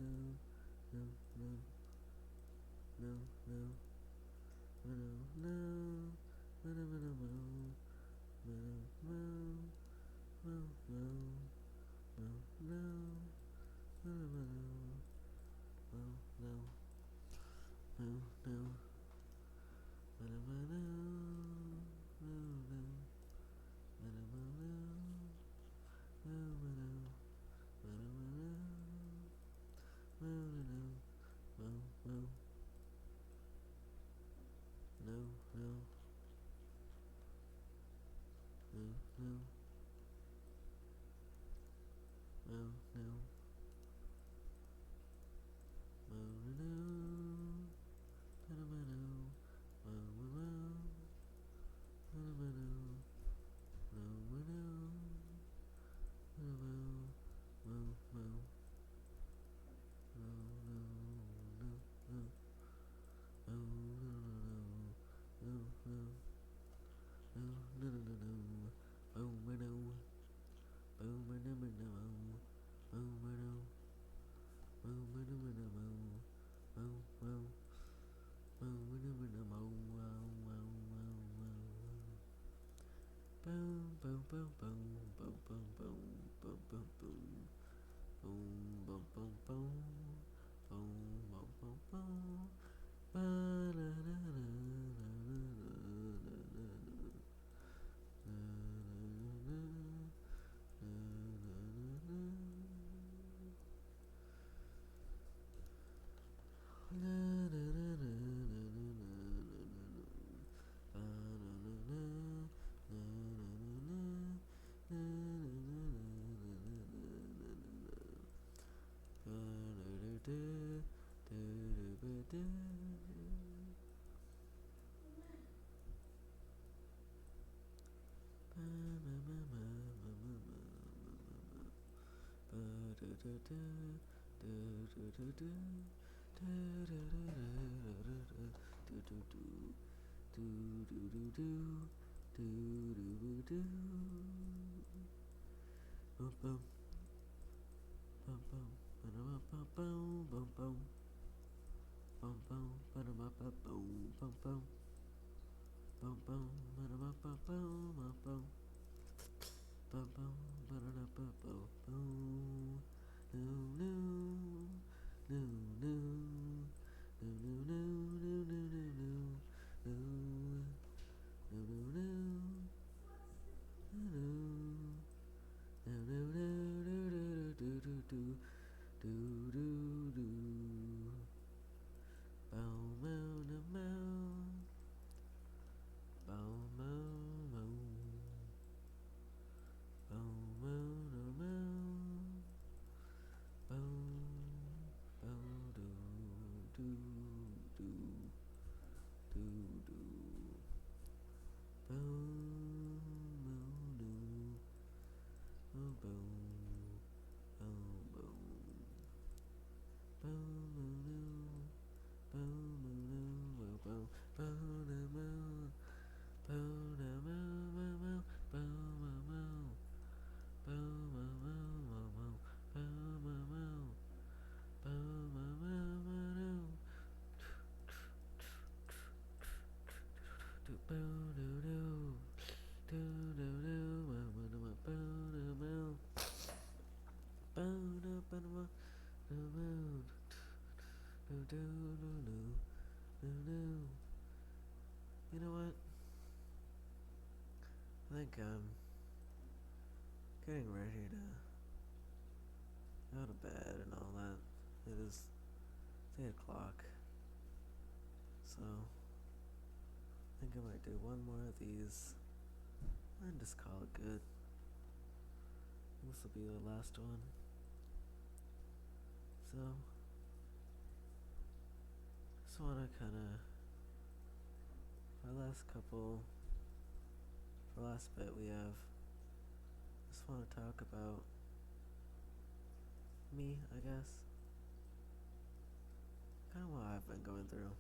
No no. Bada bada moo. Moo moo. Moo moo. Moo no. Bada bada. Moo no. Moo no. Bada bada. Moo no. Bada bada. Moo bada. Bada bada. Moo no. Moo moo. No no. No no. No no. Moo no. Bada bada. Moo moo. Bada bada. No no. Bada moo. Moo moo. No no no no. Oh no no no no no no no no no. Oh no no. Oh no no no no. Oh no no. Oh no no no no. Oh no. Oh no no no no. Boom boom boom boom boom boom boom boom boom boom. Boom boom boom boom. Boom boom boom boom. Ba da da da da da da da. Do You know what? I think I'm getting ready to go to bed and all that. It is 8 o'clock. So, I think I might do one more of these and just call it good. This will be the last one. So, just want to kind of, for last bit we have, just want to talk about me, I guess. Kind of what I've been going through.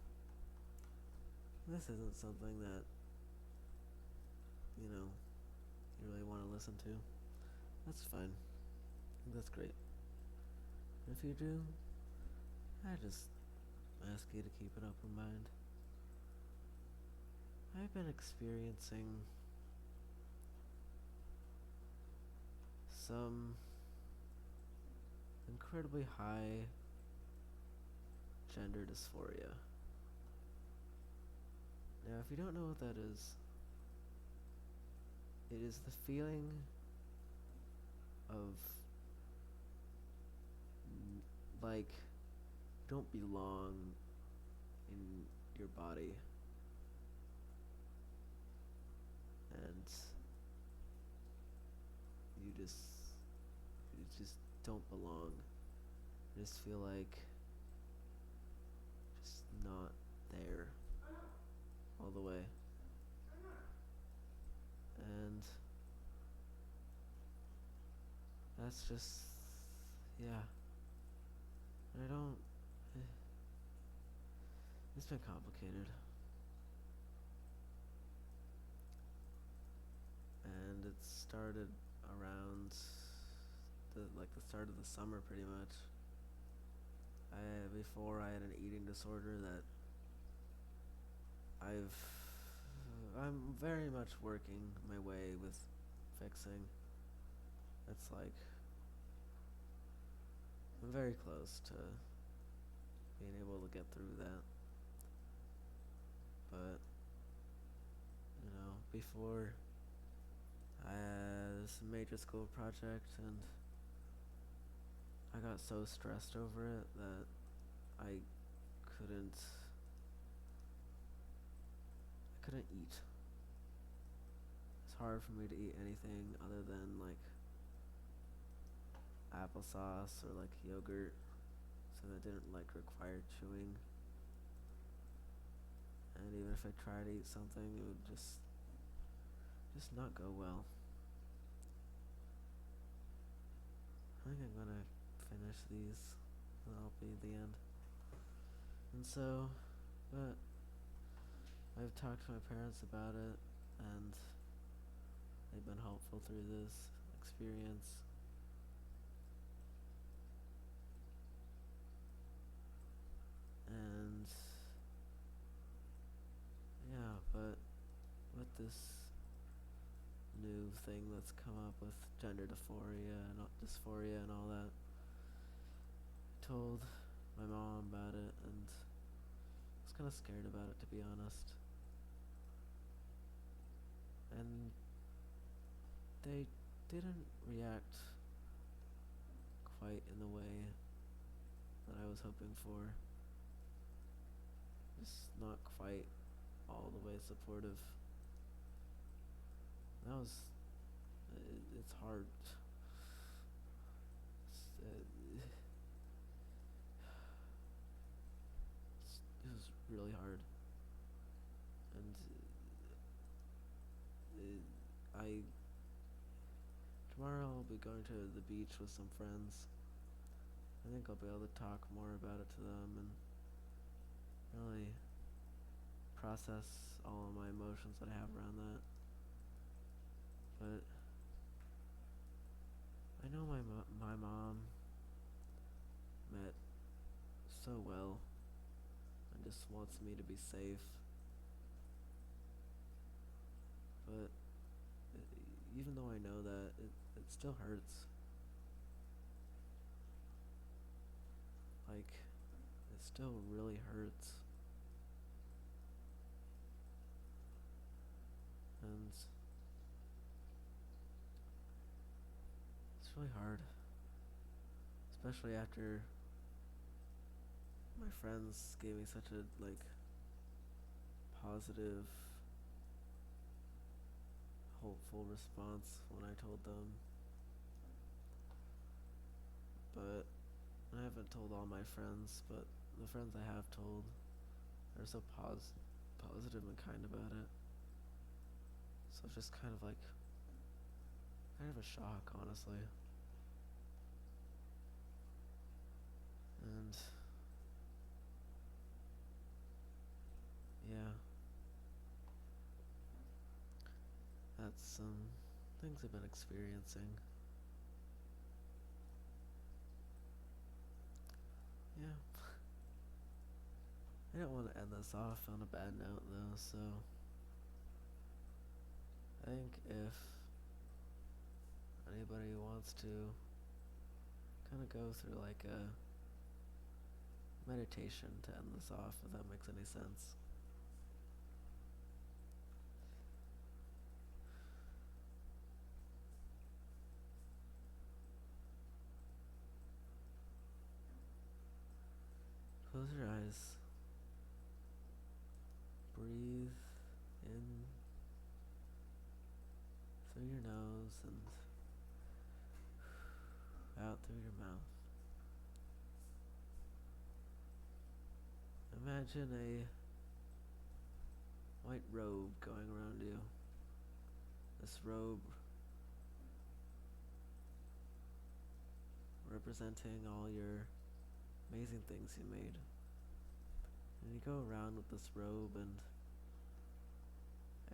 This isn't something that, you really want to listen to. That's fine. That's great. If you do, I just ask you to keep an open mind. I've been experiencing some incredibly high gender dysphoria. Now, if you don't know what that is, it is the feeling of like you don't belong in your body, and you just don't belong. You just feel like just not there all the way. And that's just, yeah. And I don't, it's been complicated. And it started around the start of the summer pretty much. Before I had an eating disorder that I'm very much working my way with fixing. It's like I'm very close to being able to get through that. But before I had this major school project and I got so stressed over it that I couldn't eat. It's hard for me to eat anything other than like applesauce or like yogurt, so that didn't like require chewing. And even if I tried to eat something, it would just not go well. I think I'm gonna finish these, and that'll be the end. And so, but I've talked to my parents about it, and they've been helpful through this experience. And yeah, but with this new thing that's come up with gender dysphoria and all that, I told my mom about it, and I was kind of scared about it, to be honest. And they didn't react quite in the way that I was hoping for. Just not quite all the way supportive. That was, it's hard. It was really hard. And tomorrow I'll be going to the beach with some friends. I think I'll be able to talk more about it to them and really process all of my emotions that I have around that. But I know my mom meant so well and just wants me to be safe. But it, even though I know that, it still hurts. Like, it still really hurts. And it's really hard. Especially after my friends gave me such a, like, positive, hopeful response when I told them. But I haven't told all my friends, but the friends I have told are so positive and kind about it. So it's just kind of like, kind of a shock, honestly. And yeah, that's some things I've been experiencing. Yeah. I don't want to end this off on a bad note though, so I think if anybody wants to kind of go through like a meditation to end this off, if that makes any sense. Close your eyes. Breathe in through your nose and out through your mouth. Imagine a white robe going around you. This robe representing all your amazing things you made. And you go around with this robe and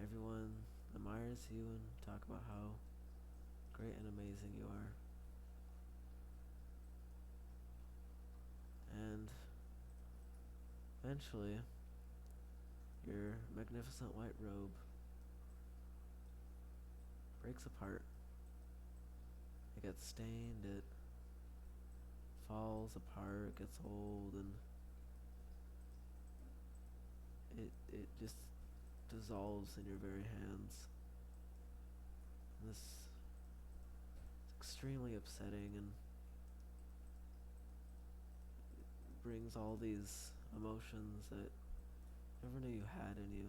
everyone admires you and talk about how great and amazing you are. And eventually, your magnificent white robe breaks apart. It gets stained, it falls apart, gets old, and it just dissolves in your very hands. And this is extremely upsetting and brings all these emotions that you never knew you had in you.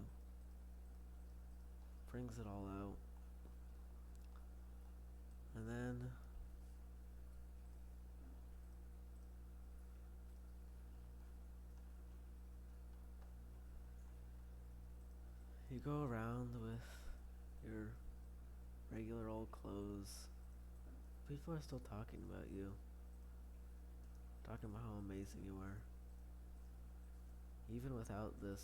Brings it all out. And then you go around with your regular old clothes. People are still talking about you. Talking about how amazing you are. Even without this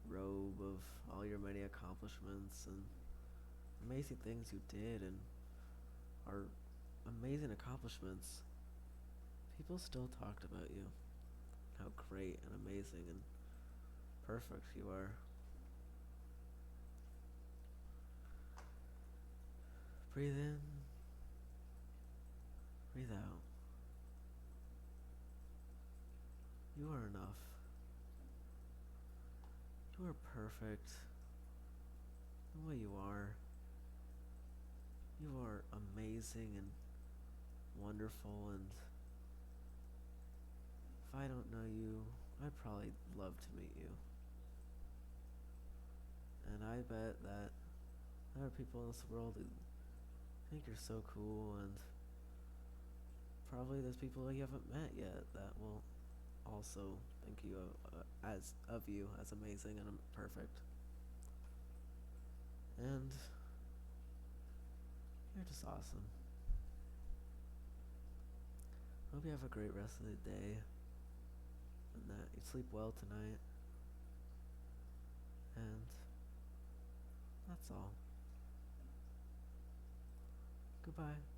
robe of all your many accomplishments and amazing things you did and are amazing accomplishments, people still talked about you. How great and amazing and perfect you are. Breathe in, breathe out. You are enough. You are perfect the way you are. You are amazing and wonderful, and if I don't know you, I'd probably love to meet you. And I bet that there are people in this world who think you're so cool, and probably there's people you haven't met yet that will also think you of you as amazing and perfect. And you're just awesome. Hope you have a great rest of the day and that you sleep well tonight. And that's all. Goodbye.